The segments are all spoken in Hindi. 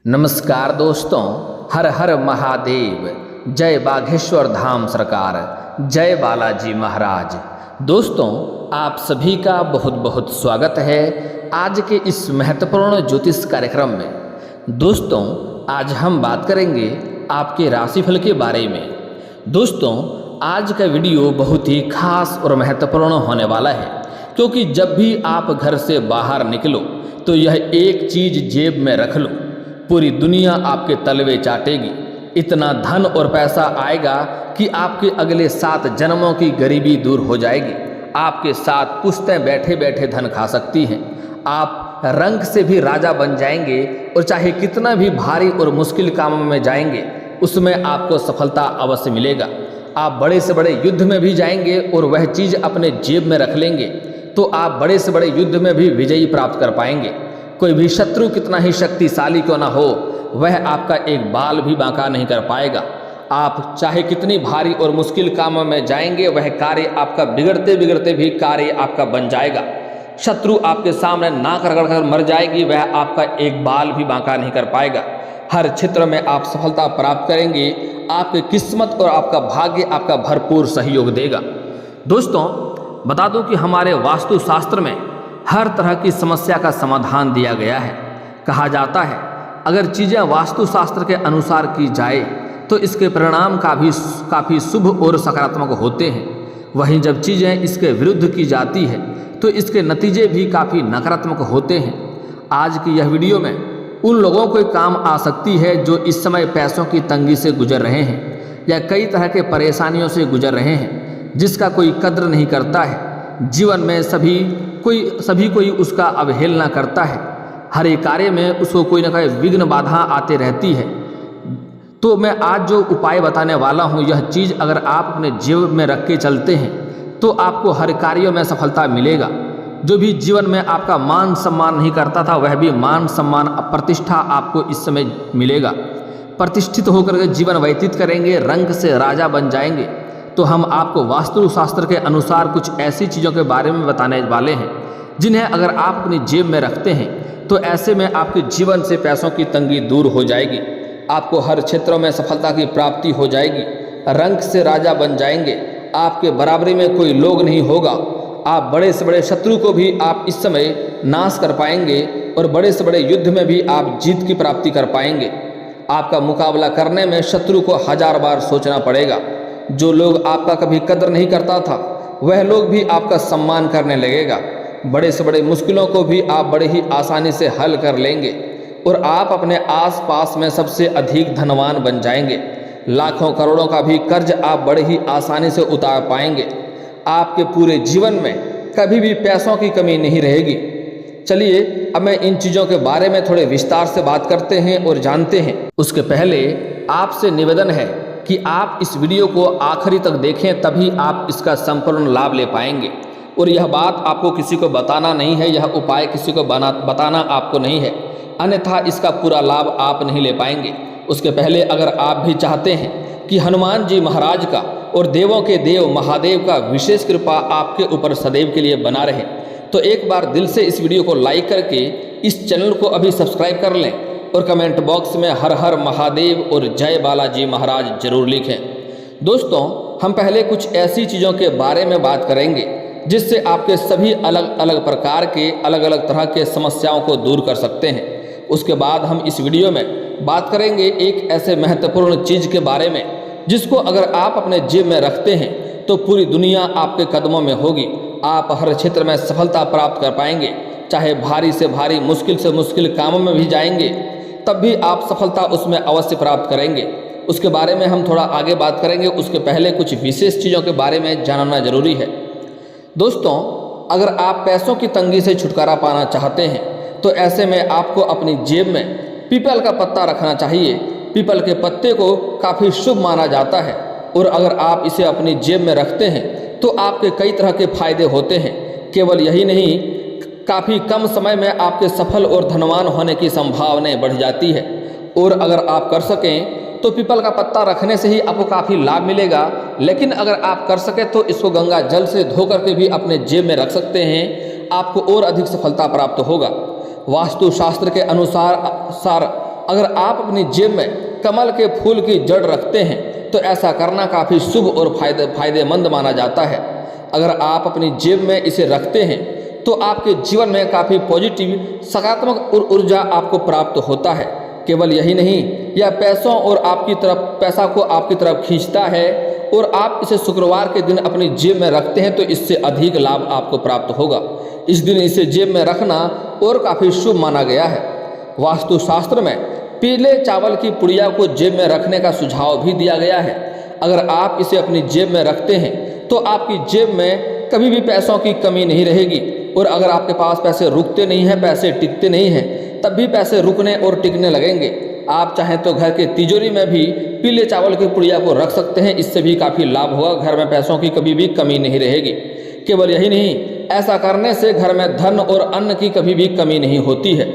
नमस्कार दोस्तों, हर हर महादेव, जय बागेश्वर धाम सरकार, जय बालाजी महाराज। दोस्तों, आप सभी का बहुत बहुत स्वागत है आज के इस महत्वपूर्ण ज्योतिष कार्यक्रम में। दोस्तों, आज हम बात करेंगे आपके राशिफल के बारे में। दोस्तों, आज का वीडियो बहुत ही खास और महत्वपूर्ण होने वाला है, क्योंकि जब भी आप घर से बाहर निकलो तो यह एक चीज़ जेब में रख लो, पूरी दुनिया आपके तलवे चाटेगी। इतना धन और पैसा आएगा कि आपके अगले 7 जन्मों की गरीबी दूर हो जाएगी। आपके साथ पुश्तें बैठे बैठे धन खा सकती हैं। आप रंग से भी राजा बन जाएंगे और चाहे कितना भी भारी और मुश्किल कामों में जाएंगे उसमें आपको सफलता अवश्य मिलेगा। आप बड़े से बड़े युद्ध में भी जाएंगे और वह चीज़ अपने जेब में रख लेंगे तो आप बड़े से बड़े युद्ध में भी विजयी प्राप्त कर पाएंगे। कोई भी शत्रु कितना ही शक्तिशाली क्यों ना हो, वह आपका एक बाल भी बांका नहीं कर पाएगा। आप चाहे कितनी भारी और मुश्किल कामों में जाएंगे, वह कार्य आपका बिगड़ते बिगड़ते भी कार्य आपका बन जाएगा। शत्रु आपके सामने नाक रगड़ कर मर जाएगी, वह आपका एक बाल भी बांका नहीं कर पाएगा। हर क्षेत्र में आप सफलता प्राप्त करेंगे। आपकी किस्मत और आपका भाग्य आपका भरपूर सहयोग देगा। दोस्तों, बता दूं कि हमारे वास्तुशास्त्र में हर तरह की समस्या का समाधान दिया गया है। कहा जाता है, अगर चीज़ें वास्तुशास्त्र के अनुसार की जाए तो इसके परिणाम काफ़ी शुभ और सकारात्मक होते हैं। वहीं जब चीज़ें इसके विरुद्ध की जाती है तो इसके नतीजे भी काफ़ी नकारात्मक होते हैं। आज की यह वीडियो में उन लोगों को काम आ सकती है जो इस समय पैसों की तंगी से गुजर रहे हैं या कई तरह के परेशानियों से गुजर रहे हैं, जिसका कोई कद्र नहीं करता है। जीवन में सभी कोई उसका अवहेलना करता है। हर एक कार्य में उसको कोई ना कोई विघ्न बाधा आते रहती है। तो मैं आज जो उपाय बताने वाला हूँ, यह चीज़ अगर आप अपने जेब में रख के चलते हैं तो आपको हर कार्यों में सफलता मिलेगा। जो भी जीवन में आपका मान सम्मान नहीं करता था, वह भी मान सम्मान प्रतिष्ठा आपको इस समय मिलेगा। प्रतिष्ठित होकर के जीवन व्यतीत करेंगे, रंग से राजा बन जाएंगे। तो हम आपको वास्तुशास्त्र के अनुसार कुछ ऐसी चीज़ों के बारे में बताने वाले हैं जिन्हें अगर आप अपनी जेब में रखते हैं तो ऐसे में आपके जीवन से पैसों की तंगी दूर हो जाएगी। आपको हर क्षेत्रों में सफलता की प्राप्ति हो जाएगी। रंग से राजा बन जाएंगे। आपके बराबरी में कोई लोग नहीं होगा। आप बड़े से बड़े शत्रु को भी आप इस समय नाश कर पाएंगे और बड़े से बड़े युद्ध में भी आप जीत की प्राप्ति कर पाएंगे। आपका मुकाबला करने में शत्रु को 1000 बार सोचना पड़ेगा। जो लोग आपका कभी कदर नहीं करता था, वह लोग भी आपका सम्मान करने लगेगा। बड़े से बड़े मुश्किलों को भी आप बड़े ही आसानी से हल कर लेंगे और आप अपने आसपास में सबसे अधिक धनवान बन जाएंगे। लाखों करोड़ों का भी कर्ज आप बड़े ही आसानी से उतार पाएंगे। आपके पूरे जीवन में कभी भी पैसों की कमी नहीं रहेगी। चलिए, अब मैं इन चीज़ों के बारे में थोड़े विस्तार से बात करते हैं और जानते हैं। उसके पहले आपसे निवेदन है कि आप इस वीडियो को आखिरी तक देखें, तभी आप इसका संपूर्ण लाभ ले पाएंगे। और यह बात आपको किसी को बताना नहीं है, यह उपाय किसी को बताना आपको नहीं है, अन्यथा इसका पूरा लाभ आप नहीं ले पाएंगे। उसके पहले अगर आप भी चाहते हैं कि हनुमान जी महाराज का और देवों के देव महादेव का विशेष कृपा आपके ऊपर सदैव के लिए बना रहे, तो एक बार दिल से इस वीडियो को लाइक करके इस चैनल को अभी सब्सक्राइब कर लें और कमेंट बॉक्स में हर हर महादेव और जय बालाजी महाराज जरूर लिखें। दोस्तों, हम पहले कुछ ऐसी चीज़ों के बारे में बात करेंगे जिससे आपके सभी अलग अलग प्रकार के अलग अलग तरह के समस्याओं को दूर कर सकते हैं। उसके बाद हम इस वीडियो में बात करेंगे एक ऐसे महत्वपूर्ण चीज़ के बारे में जिसको अगर आप अपने जेब में रखते हैं तो पूरी दुनिया आपके कदमों में होगी। आप हर क्षेत्र में सफलता प्राप्त कर पाएंगे। चाहे भारी से भारी, मुश्किल से मुश्किल कामों में भी जाएंगे, तब भी आप सफलता उसमें अवश्य प्राप्त करेंगे। उसके बारे में हम थोड़ा आगे बात करेंगे। उसके पहले कुछ विशेष चीज़ों के बारे में जानना जरूरी है। दोस्तों, अगर आप पैसों की तंगी से छुटकारा पाना चाहते हैं तो ऐसे में आपको अपनी जेब में पीपल का पत्ता रखना चाहिए। पीपल के पत्ते को काफ़ी शुभ माना जाता है और अगर आप इसे अपनी जेब में रखते हैं तो आपके कई तरह के फायदे होते हैं। केवल यही नहीं, काफ़ी कम समय में आपके सफल और धनवान होने की संभावनाएं बढ़ जाती है। और अगर आप कर सकें तो पीपल का पत्ता रखने से ही आपको काफ़ी लाभ मिलेगा। लेकिन अगर आप कर सकें तो इसको गंगा जल से धो करके भी अपने जेब में रख सकते हैं। आपको और अधिक सफलता प्राप्त होगा। वास्तुशास्त्र के अनुसार अगर आप अपनी जेब में कमल के फूल की जड़ रखते हैं तो ऐसा करना काफ़ी शुभ और फायदेमंद माना जाता है। अगर आप अपनी जेब में इसे रखते हैं तो आपके जीवन में काफ़ी पॉजिटिव सकारात्मक ऊर्जा आपको प्राप्त होता है। केवल यही नहीं, यह पैसों और पैसा को आपकी तरफ खींचता है और आप इसे शुक्रवार के दिन अपनी जेब में रखते हैं तो इससे अधिक लाभ आपको प्राप्त होगा। इस दिन इसे जेब में रखना और काफ़ी शुभ माना गया है। वास्तुशास्त्र में पीले चावल की पुड़िया को जेब में रखने का सुझाव भी दिया गया है। अगर आप इसे अपनी जेब में रखते हैं तो आपकी जेब में कभी भी पैसों की कमी नहीं रहेगी और अगर आपके पास पैसे रुकते नहीं हैं, पैसे टिकते नहीं हैं, तब भी पैसे रुकने और टिकने लगेंगे। आप चाहें तो घर के तिजोरी में भी पीले चावल की पुड़िया को रख सकते हैं, इससे भी काफ़ी लाभ होगा। घर में पैसों की कभी भी कमी नहीं रहेगी। केवल यही नहीं, ऐसा करने से घर में धन और अन्न की कभी भी कमी नहीं होती है।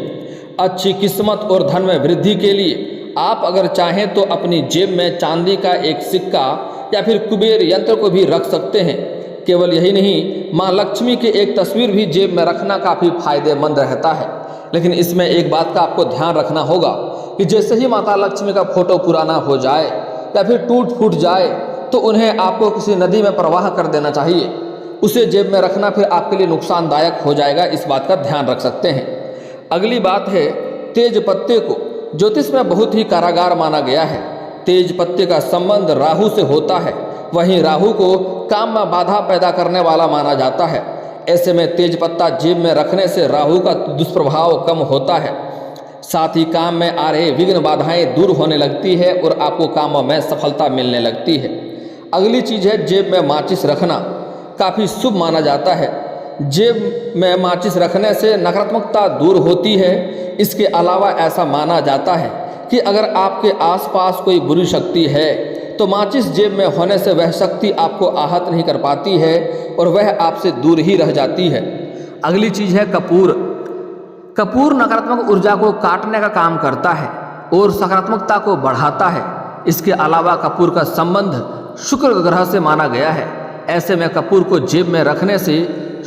अच्छी किस्मत और धन में वृद्धि के लिए आप अगर चाहें तो अपनी जेब में चांदी का एक सिक्का या फिर कुबेर यंत्र को भी रख सकते हैं। केवल यही नहीं, माँ लक्ष्मी की एक तस्वीर भी जेब में रखना काफ़ी फायदेमंद रहता है। लेकिन इसमें एक बात का आपको ध्यान रखना होगा कि जैसे ही माता लक्ष्मी का फोटो पुराना हो जाए या फिर टूट फूट जाए तो उन्हें आपको किसी नदी में प्रवाह कर देना चाहिए। उसे जेब में रखना फिर आपके लिए नुकसानदायक हो जाएगा, इस बात का ध्यान रख सकते हैं। अगली बात है, तेज पत्ते को ज्योतिष में बहुत ही कारागार माना गया है। तेज पत्ते का संबंध राहु से होता है, वहीं राहु को काम में बाधा पैदा करने वाला माना जाता है। ऐसे में तेज पत्ता जेब में रखने से राहु का दुष्प्रभाव कम होता है, साथ ही काम में आ रहे विघ्न बाधाएं दूर होने लगती है और आपको कामों में सफलता मिलने लगती है। अगली चीज़ है, जेब में माचिस रखना काफ़ी शुभ माना जाता है। जेब में माचिस रखने से नकारात्मकता दूर होती है। इसके अलावा ऐसा माना जाता है कि अगर आपके आसपास कोई बुरी शक्ति है तो माचिस जेब में होने से वह शक्ति आपको आहत नहीं कर पाती है और वह आपसे दूर ही रह जाती है। अगली चीज़ है कपूर। कपूर नकारात्मक ऊर्जा को काटने का काम करता है और सकारात्मकता को बढ़ाता है। इसके अलावा कपूर का संबंध शुक्र ग्रह से माना गया है। ऐसे में कपूर को जेब में रखने से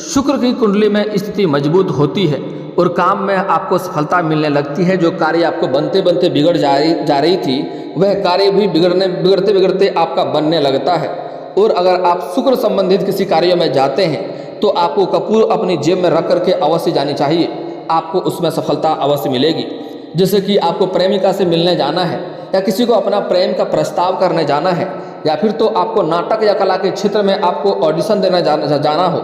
शुक्र की कुंडली में स्थिति मजबूत होती है और काम में आपको सफलता मिलने लगती है। जो कार्य आपको बनते बनते बिगड़ जा रही थी वह कार्य भी बिगड़ते बिगड़ते आपका बनने लगता है। और अगर आप शुक्र संबंधित किसी कार्य में जाते हैं तो आपको कपूर अपनी जेब में रख करके अवश्य जानी चाहिए, आपको उसमें सफलता अवश्य मिलेगी। जैसे कि आपको प्रेमिका से मिलने जाना है या किसी को अपना प्रेम का प्रस्ताव करने जाना है या फिर तो आपको नाटक या कला के क्षेत्र में आपको ऑडिशन देने जाना हो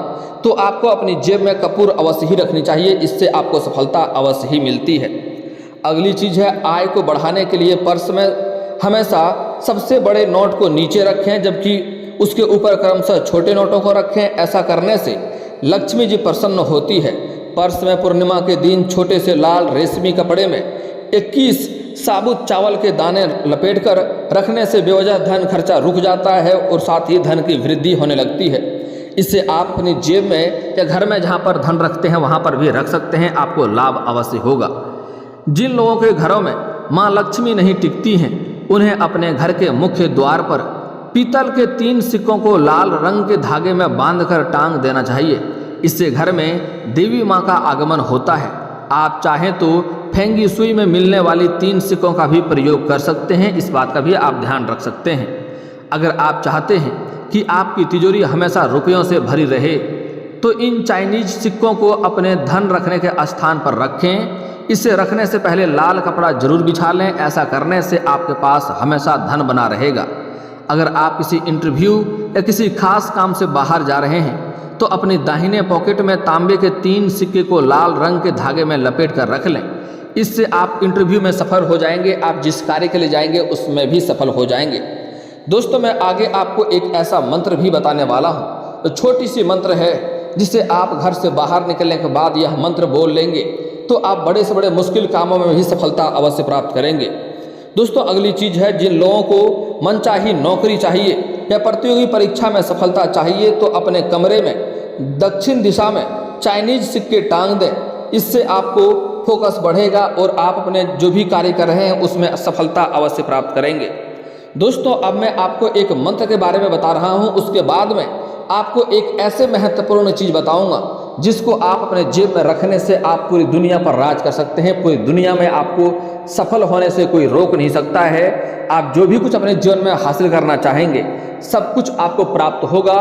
तो आपको अपनी जेब में कपूर अवश्य ही रखनी चाहिए, इससे आपको सफलता अवश्य ही मिलती है। अगली चीज़ है, आय को बढ़ाने के लिए पर्स में हमेशा सबसे बड़े नोट को नीचे रखें जबकि उसके ऊपर क्रमशः छोटे नोटों को रखें। ऐसा करने से लक्ष्मी जी प्रसन्न होती है। पर्स में पूर्णिमा के दिन छोटे से लाल रेशमी कपड़े में 21 साबुत चावल के दाने लपेटकर रखने से बेवजह धन खर्चा रुक जाता है और साथ ही धन की वृद्धि होने लगती है। इससे आप अपनी जेब में या घर में जहाँ पर धन रखते हैं वहाँ पर भी रख सकते हैं, आपको लाभ अवश्य होगा। जिन लोगों के घरों में माँ लक्ष्मी नहीं टिकती हैं उन्हें अपने घर के मुख्य द्वार पर पीतल के 3 सिक्कों को लाल रंग के धागे में बांधकर टांग देना चाहिए। इससे घर में देवी माँ का आगमन होता है। आप चाहें तो फेंगी सुई में मिलने वाली 3 सिक्कों का भी प्रयोग कर सकते हैं, इस बात का भी आप ध्यान रख सकते हैं। अगर आप चाहते हैं कि आपकी तिजोरी हमेशा रुपयों से भरी रहे तो इन चाइनीज सिक्कों को अपने धन रखने के स्थान पर रखें। इसे रखने से पहले लाल कपड़ा जरूर बिछा लें, ऐसा करने से आपके पास हमेशा धन बना रहेगा। अगर आप किसी इंटरव्यू या किसी खास काम से बाहर जा रहे हैं तो अपनी दाहिने पॉकेट में तांबे के 3 सिक्के को लाल रंग के धागे में लपेट कर रख लें। इससे आप इंटरव्यू में सफल हो जाएंगे, आप जिस कार्य के लिए जाएंगे उसमें भी सफल हो जाएंगे। दोस्तों, मैं आगे आपको एक ऐसा मंत्र भी बताने वाला हूँ। तो छोटी सी मंत्र है जिसे आप घर से बाहर निकलने के बाद यह मंत्र बोल लेंगे तो आप बड़े से बड़े मुश्किल कामों में भी सफलता अवश्य प्राप्त करेंगे। दोस्तों, अगली चीज़ है, जिन लोगों को मनचाही नौकरी चाहिए या प्रतियोगी परीक्षा में सफलता चाहिए तो अपने कमरे में दक्षिण दिशा में चाइनीज सिक्के टांग दें। इससे आपको फोकस बढ़ेगा और आप अपने जो भी कार्य कर रहे हैं उसमें सफलता अवश्य प्राप्त करेंगे। दोस्तों, अब मैं आपको एक मंत्र के बारे में बता रहा हूं, उसके बाद में आपको एक ऐसे महत्वपूर्ण चीज़ बताऊंगा जिसको आप अपने जेब में रखने से आप पूरी दुनिया पर राज कर सकते हैं। पूरी दुनिया में आपको सफल होने से कोई रोक नहीं सकता है। आप जो भी कुछ अपने जीवन में हासिल करना चाहेंगे सब कुछ आपको प्राप्त होगा।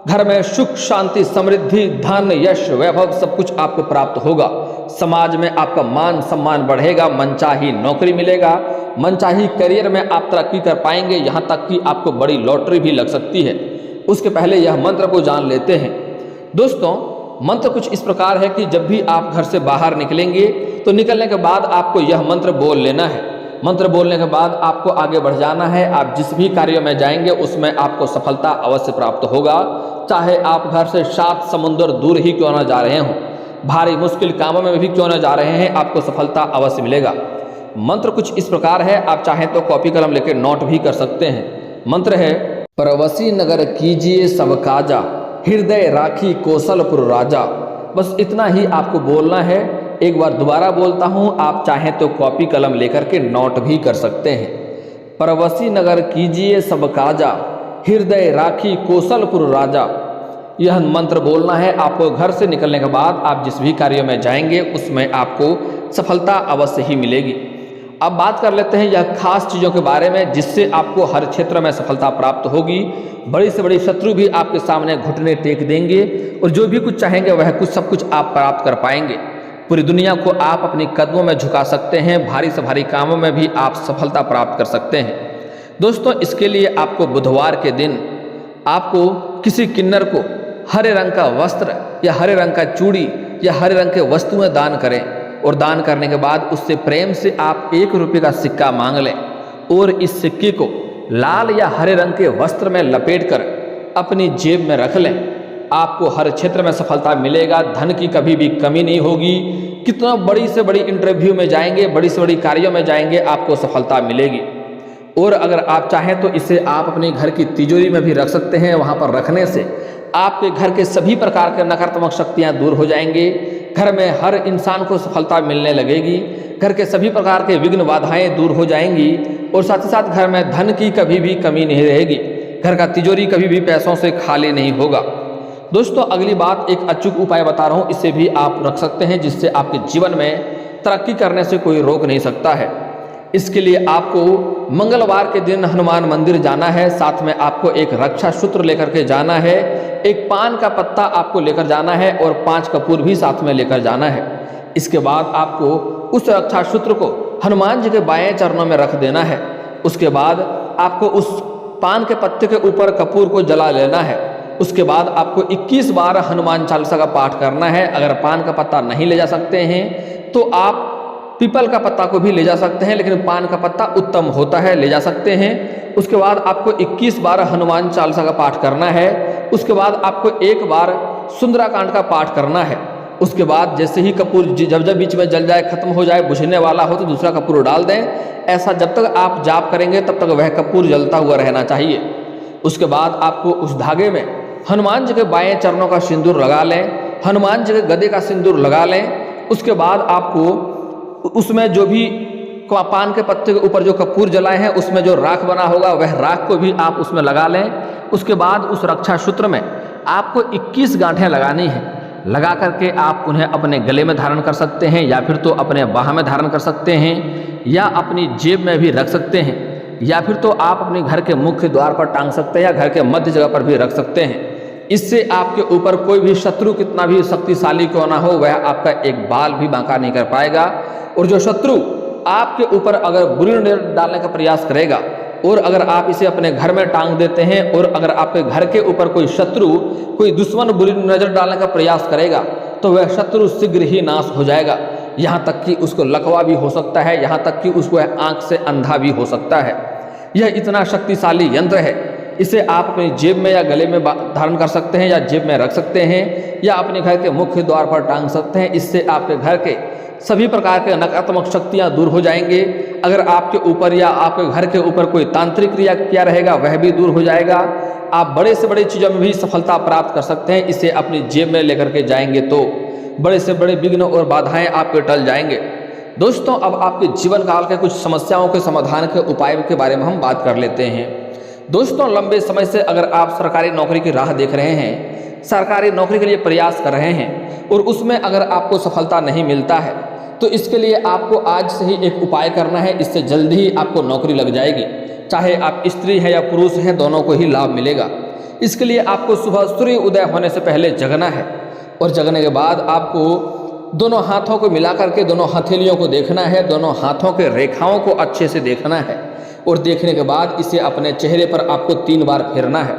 घर में सुख शांति समृद्धि धन यश वैभव सब कुछ आपको प्राप्त होगा। समाज में आपका मान सम्मान बढ़ेगा, मनचाही नौकरी मिलेगा, मनचाही करियर में आप तरक्की कर पाएंगे, यहाँ तक कि आपको बड़ी लॉटरी भी लग सकती है। उसके पहले यह मंत्र को जान लेते हैं। दोस्तों, मंत्र कुछ इस प्रकार है कि जब भी आप घर से बाहर निकलेंगे तो निकलने के बाद आपको यह मंत्र बोल लेना है। मंत्र बोलने के बाद आपको आगे बढ़ जाना है। आप जिस भी कार्य में जाएंगे उसमें आपको सफलता अवश्य प्राप्त होगा। चाहे आप घर से 7 समुंदर दूर ही क्यों ना जा रहे हों, भारी मुश्किल कामों में भी क्यों ना जा रहे हैं, आपको सफलता अवश्य मिलेगा। मंत्र कुछ इस प्रकार है, आप चाहें तो कॉपी कलम लेकर नोट भी कर सकते हैं। मंत्र है, परवसी नगर कीजिए सब काजा, हृदय राखी कौशलपुर राजा। बस इतना ही आपको बोलना है। एक बार दोबारा बोलता हूँ, आप चाहें तो कॉपी कलम लेकर के नोट भी कर सकते हैं। परवसी नगर कीजिए सब काजा, हृदय राखी कौशलपुर राजा। यह मंत्र बोलना है। आपको घर से निकलने के बाद आप जिस भी कार्य में जाएंगे उसमें आपको सफलता अवश्य ही मिलेगी। अब बात कर लेते हैं यह खास चीज़ों के बारे में जिससे आपको हर क्षेत्र में सफलता प्राप्त होगी। बड़ी से बड़ी शत्रु भी आपके सामने घुटने टेक देंगे और जो भी कुछ चाहेंगे वह कुछ सब कुछ आप प्राप्त कर पाएंगे। पूरी दुनिया को आप अपने कदमों में झुका सकते हैं। भारी से भारी कामों में भी आप सफलता प्राप्त कर सकते हैं। दोस्तों, इसके लिए आपको बुधवार के दिन आपको किसी किन्नर को हरे रंग का वस्त्र या हरे रंग का चूड़ी या हरे रंग के वस्तुएं दान करें और दान करने के बाद उससे प्रेम से आप 1 रुपये का सिक्का मांग लें और इस सिक्के को लाल या हरे रंग के वस्त्र में लपेटकर अपनी जेब में रख लें। आपको हर क्षेत्र में सफलता मिलेगा, धन की कभी भी कमी नहीं होगी। कितना बड़ी से बड़ी इंटरव्यू में जाएंगे, बड़ी से बड़ी कार्यों में जाएंगे, आपको सफलता मिलेगी। और अगर आप चाहें तो इसे आप अपने घर की तिजोरी में भी रख सकते हैं। वहाँ पर रखने से आपके घर के सभी प्रकार के नकारात्मक शक्तियाँ दूर हो जाएंगे। घर में हर इंसान को सफलता मिलने लगेगी। घर के सभी प्रकार के विघ्न बाधाएं दूर हो जाएंगी और साथ ही साथ घर में धन की कभी भी कमी नहीं रहेगी। घर का तिजोरी कभी भी पैसों से खाली नहीं होगा। दोस्तों, अगली बात एक अचूक उपाय बता रहा हूँ, इसे भी आप रख सकते हैं जिससे आपके जीवन में तरक्की करने से कोई रोक नहीं सकता है। इसके लिए आपको मंगलवार के दिन हनुमान मंदिर जाना है। साथ में आपको एक रक्षा सूत्र लेकर के जाना है, एक पान का पत्ता आपको लेकर जाना है और 5 कपूर भी साथ में लेकर जाना है। इसके बाद आपको उस रक्षा सूत्र को हनुमान जी के बाएं चरणों में रख देना है। उसके बाद आपको उस पान के पत्ते के ऊपर कपूर को जला लेना है। उसके बाद आपको 21 बार हनुमान चालीसा का पाठ करना है। अगर पान का पत्ता नहीं ले जा सकते हैं तो आप पीपल का पत्ता को भी ले जा सकते हैं, लेकिन पान का पत्ता उत्तम होता है, ले जा सकते हैं। उसके बाद आपको 21 बार हनुमान चालीसा का पाठ करना है। उसके बाद आपको 1 बार सुंदराकांड का पाठ करना है। उसके बाद जैसे ही कपूर जब जब बीच में जल जाए, खत्म हो जाए, बुझने वाला हो तो दूसरा कपूर डाल दें। ऐसा जब तक आप जाप करेंगे तब तक वह कपूर जलता हुआ रहना चाहिए। उसके बाद आपको उस धागे में हनुमान जी के बाएं चरणों का सिंदूर लगा लें, हनुमान जी के गदे का सिंदूर लगा लें। उसके बाद आपको उसमें जो भी पान के पत्ते के ऊपर जो कपूर जलाए हैं उसमें जो राख बना होगा वह राख को भी आप उसमें लगा लें। उसके बाद उस रक्षा सूत्र में आपको 21 गांठें लगानी है। लगा करके आप उन्हें अपने गले में धारण कर सकते हैं या फिर तो अपने बाह में धारण कर सकते हैं या अपनी जेब में भी रख सकते हैं या फिर तो आप अपने घर के मुख्य द्वार पर टांग सकते हैं या घर के मध्य जगह पर भी रख सकते हैं। इससे आपके ऊपर कोई भी शत्रु कितना भी शक्तिशाली क्यों ना हो वह आपका एक बाल भी बांका नहीं कर पाएगा। और जो शत्रु आपके ऊपर अगर बुरी नजर डालने का प्रयास करेगा और अगर आप इसे अपने घर में टांग देते हैं और अगर आपके घर के ऊपर कोई शत्रु कोई दुश्मन बुरी नजर डालने का प्रयास करेगा तो वह शत्रु शीघ्र ही नाश हो जाएगा। यहाँ तक कि उसको लकवा भी हो सकता है, यहाँ तक कि उसको आंख से अंधा भी हो सकता है। यह इतना शक्तिशाली यंत्र है। इसे आप अपनी जेब में या गले में धारण कर सकते हैं या जेब में रख सकते हैं या अपने घर के मुख्य द्वार पर टांग सकते हैं। इससे आपके घर के सभी प्रकार के नकारात्मक शक्तियां दूर हो जाएंगे। अगर आपके ऊपर या आपके घर के ऊपर कोई तांत्रिक क्रिया किया रहेगा वह भी दूर हो जाएगा। आप बड़े से बड़ी चीज़ों में भी सफलता प्राप्त कर सकते हैं। इसे अपनी जेब में लेकर के जाएंगे तो बड़े से बड़े विघ्न और बाधाएं आपके टल जाएंगे। दोस्तों, अब आपके जीवन काल के कुछ समस्याओं के समाधान के उपाय के बारे में हम बात कर लेते हैं। दोस्तों, लंबे समय से अगर आप सरकारी नौकरी की राह देख रहे हैं, सरकारी नौकरी के लिए प्रयास कर रहे हैं और उसमें अगर आपको सफलता नहीं मिलता है तो इसके लिए आपको आज से ही एक उपाय करना है। इससे जल्द ही आपको नौकरी लग जाएगी। चाहे आप स्त्री हैं या पुरुष हैं, दोनों को ही लाभ मिलेगा। इसके लिए आपको सुबह सूर्य उदय होने से पहले जगना है और जगने के बाद आपको दोनों हाथों को मिला करके दोनों हथेलियों को देखना है, दोनों हाथों के रेखाओं को अच्छे से देखना है और देखने के बाद इसे अपने चेहरे पर आपको 3 बार फेरना है।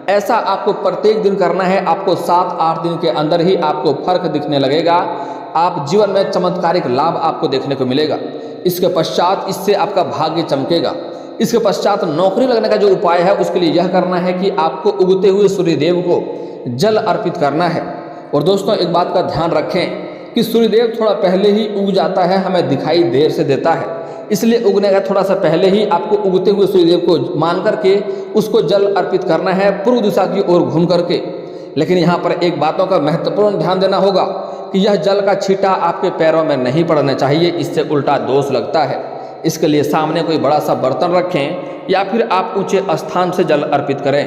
ऐसा आपको प्रत्येक दिन करना है। आपको 7-8 दिन के अंदर ही आपको फर्क दिखने लगेगा। आप जीवन में चमत्कारिक लाभ आपको देखने को मिलेगा। इसके पश्चात इससे आपका भाग्य चमकेगा। इसके पश्चात नौकरी लगने का जो उपाय है उसके लिए यह करना है कि आपको उगते हुए सूर्यदेव को जल अर्पित करना है। और दोस्तों एक बात का ध्यान रखें कि सूर्यदेव थोड़ा पहले ही उग जाता है, हमें दिखाई देर से देता है, इसलिए उगने का थोड़ा सा पहले ही आपको उगते हुए सूर्यदेव को मान करके उसको जल अर्पित करना है, पूर्व दिशा की ओर घूम करके। लेकिन यहाँ पर एक बातों का महत्वपूर्ण ध्यान देना होगा कि यह जल का छींटा आपके पैरों में नहीं पड़ना चाहिए, इससे उल्टा दोष लगता है। इसके लिए सामने कोई बड़ा सा बर्तन रखें या फिर आप ऊंचे स्थान से जल अर्पित करें।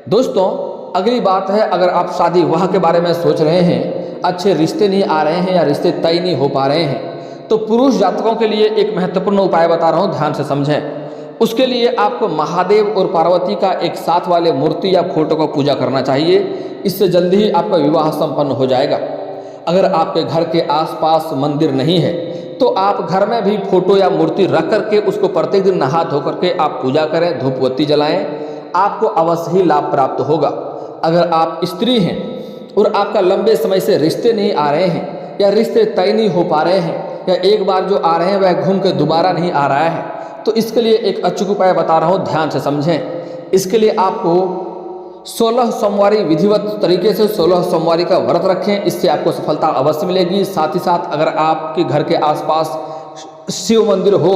दोस्तों अगली बात है, अगर आप शादी विवाह के बारे में सोच रहे हैं, अच्छे रिश्ते नहीं आ रहे हैं या रिश्ते तय नहीं हो पा रहे हैं, तो पुरुष जातकों के लिए एक महत्वपूर्ण उपाय बता रहा हूँ, ध्यान से समझें। उसके लिए आपको महादेव और पार्वती का एक साथ वाले मूर्ति या फोटो को पूजा करना चाहिए। इससे जल्दी ही आपका विवाह संपन्न हो जाएगा। अगर आपके घर के आसपास मंदिर नहीं है तो आप घर में भी फोटो या मूर्ति रख करके उसको प्रत्येक दिन नहा धो करके आप पूजा करें, धूपबत्ती जलाएं, आपको अवश्य ही लाभ प्राप्त होगा। अगर आप स्त्री हैं और आपका लंबे समय से रिश्ते नहीं आ रहे हैं या रिश्ते तय नहीं हो पा रहे हैं या एक बार जो आ रहे हैं वह घूम के दोबारा नहीं आ रहा है, तो इसके लिए एक अचूक उपाय बता रहा हूँ, ध्यान से समझें। इसके लिए आपको 16 सोमवारी विधिवत तरीके से 16 सोमवारी का व्रत रखें, इससे आपको सफलता अवश्य मिलेगी। साथ ही साथ अगर आपके घर के आसपास शिव मंदिर हो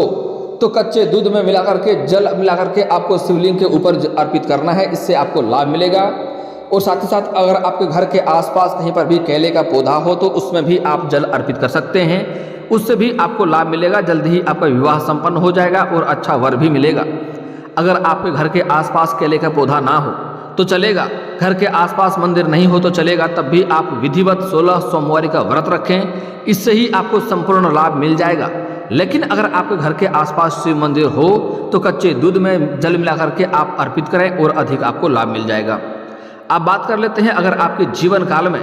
तो कच्चे दूध में मिला करके जल मिला करके आपको शिवलिंग के ऊपर अर्पित करना है, इससे आपको लाभ मिलेगा। और साथ ही साथ अगर आपके घर के आसपास कहीं पर भी केले का पौधा हो तो उसमें भी आप जल अर्पित कर सकते हैं, उससे भी आपको लाभ मिलेगा। जल्दी ही आपका विवाह संपन्न हो जाएगा और अच्छा वर भी मिलेगा। अगर आपके घर के आसपास केले का पौधा ना हो तो चलेगा, घर के आसपास मंदिर नहीं हो तो चलेगा, तब भी आप विधिवत 16 सोमवारी का व्रत रखें, इससे ही आपको संपूर्ण लाभ मिल जाएगा। लेकिन अगर आपके घर के आसपास शिव मंदिर हो तो कच्चे दूध में जल मिला करके आप अर्पित करें और अधिक आपको लाभ मिल जाएगा। आप बात कर लेते हैं, अगर आपके जीवन काल में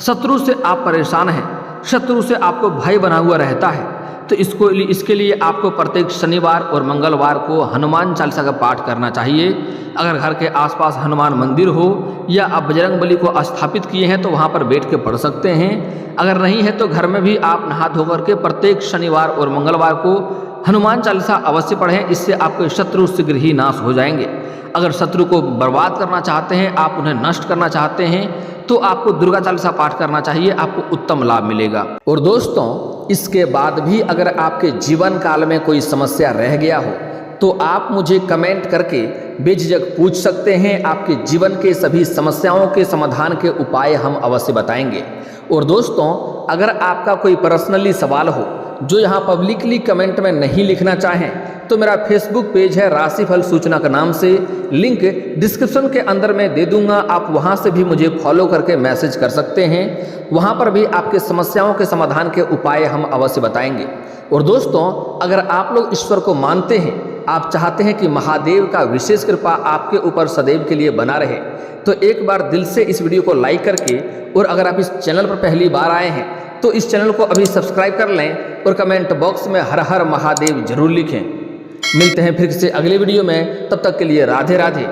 शत्रु से आप परेशान हैं, शत्रु से आपको भय बना हुआ रहता है, तो इसके लिए आपको प्रत्येक शनिवार और मंगलवार को हनुमान चालीसा का पाठ करना चाहिए। अगर घर के आसपास हनुमान मंदिर हो या आप बजरंग बली को स्थापित किए हैं तो वहाँ पर बैठ के पढ़ सकते हैं। अगर नहीं है तो घर में भी आप नहा धो करके प्रत्येक शनिवार और मंगलवार को हनुमान चालीसा अवश्य पढ़ें, इससे आपके शत्रु शीघ्र ही नाश हो जाएंगे। अगर शत्रु को बर्बाद करना चाहते हैं, आप उन्हें नष्ट करना चाहते हैं, तो आपको दुर्गा चालीसा पाठ करना चाहिए, आपको उत्तम लाभ मिलेगा। और दोस्तों इसके बाद भी अगर आपके जीवन काल में कोई समस्या रह गया हो तो आप मुझे कमेंट करके बेझिझक पूछ सकते हैं। आपके जीवन के सभी समस्याओं के समाधान के उपाय हम अवश्य बताएंगे। और दोस्तों अगर आपका कोई पर्सनली सवाल हो जो यहाँ पब्लिकली कमेंट में नहीं लिखना चाहें तो मेरा फेसबुक पेज है राशिफल सूचना के नाम से, लिंक डिस्क्रिप्शन के अंदर मैं दे दूंगा, आप वहाँ से भी मुझे फॉलो करके मैसेज कर सकते हैं। वहाँ पर भी आपके समस्याओं के समाधान के उपाय हम अवश्य बताएंगे। और दोस्तों अगर आप लोग ईश्वर को मानते हैं, आप चाहते हैं कि महादेव का विशेष कृपा आपके ऊपर सदैव के लिए बना रहे, तो एक बार दिल से इस वीडियो को लाइक करके, और अगर आप इस चैनल पर पहली बार आए हैं तो इस चैनल को अभी सब्सक्राइब कर लें और कमेंट बॉक्स में हर हर महादेव जरूर लिखें। मिलते हैं फिर से अगले वीडियो में, तब तक के लिए राधे राधे।